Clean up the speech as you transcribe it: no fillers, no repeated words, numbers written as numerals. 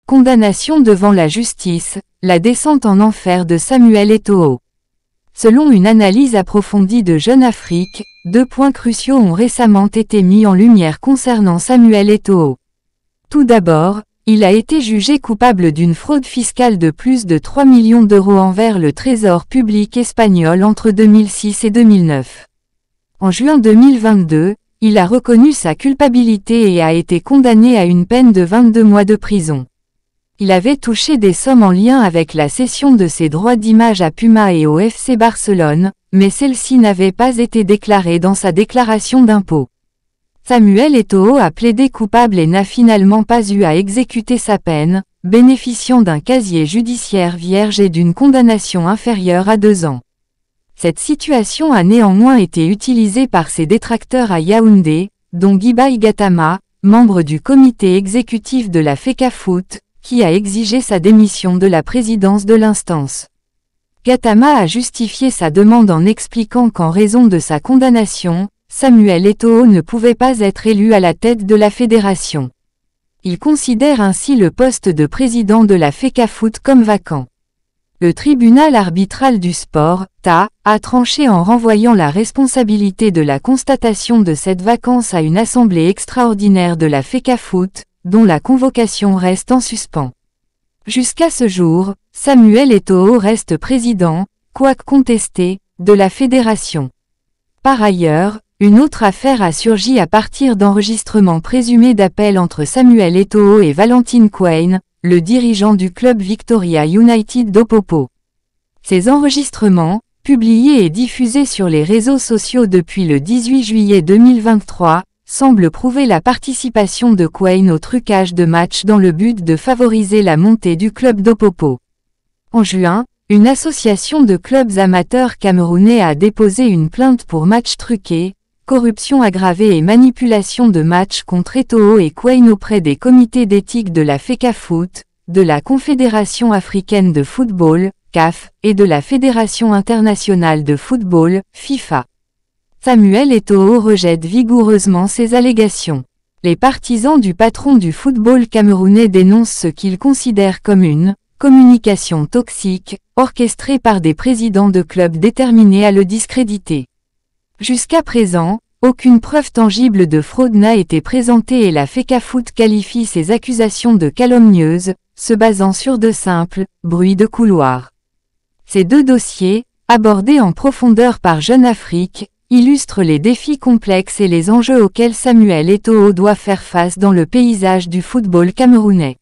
Condamnation devant la justice, la descente en enfer de Samuel Eto'o. Selon une analyse approfondie de Jeune Afrique, 2 points cruciaux ont récemment été mis en lumière concernant Samuel Eto'o. Tout d'abord, il a été jugé coupable d'une fraude fiscale de plus de 3 millions d'euros envers le Trésor public espagnol entre 2006 et 2009. En juin 2022, il a reconnu sa culpabilité et a été condamné à une peine de 22 mois de prison. Il avait touché des sommes en lien avec la cession de ses droits d'image à Puma et au FC Barcelone, mais celles-ci n'avaient pas été déclarées dans sa déclaration d'impôt. Samuel Eto'o a plaidé coupable et n'a finalement pas eu à exécuter sa peine, bénéficiant d'un casier judiciaire vierge et d'une condamnation inférieure à 2 ans. Cette situation a néanmoins été utilisée par ses détracteurs à Yaoundé, dont Guibaï Gattama, membre du comité exécutif de la FECAFOOT, qui a exigé sa démission de la présidence de l'instance. Gattama a justifié sa demande en expliquant qu'en raison de sa condamnation, Samuel Eto'o ne pouvait pas être élu à la tête de la fédération. Il considère ainsi le poste de président de la FECAFOOT comme vacant. Le tribunal arbitral du sport, TA, a tranché en renvoyant la responsabilité de la constatation de cette vacance à une assemblée extraordinaire de la FECAFOOT, dont la convocation reste en suspens. Jusqu'à ce jour, Samuel Eto'o reste président, quoique contesté, de la fédération. Par ailleurs, une autre affaire a surgi à partir d'enregistrements présumés d'appels entre Samuel Eto'o et Valentine Quain, le dirigeant du club Victoria United d'Opopo. Ces enregistrements, publiés et diffusés sur les réseaux sociaux depuis le 18 juillet 2023, semble prouver la participation de Quain au trucage de matchs dans le but de favoriser la montée du club d'Opopo. En juin, une association de clubs amateurs camerounais a déposé une plainte pour matchs truqués, corruption aggravée et manipulation de matchs contre Eto'o et Quain auprès des comités d'éthique de la FECAFOOT, de la Confédération africaine de football, CAF, et de la Fédération internationale de football, FIFA. Samuel Eto'o rejette vigoureusement ces allégations. Les partisans du patron du football camerounais dénoncent ce qu'ils considèrent comme une communication toxique, orchestrée par des présidents de clubs déterminés à le discréditer. Jusqu'à présent, aucune preuve tangible de fraude n'a été présentée et la FECAFOOT qualifie ces accusations de calomnieuses, se basant sur de simples bruits de couloir. Ces 2 dossiers, abordés en profondeur par Jeune Afrique, illustrent les défis complexes et les enjeux auxquels Samuel Eto'o doit faire face dans le paysage du football camerounais.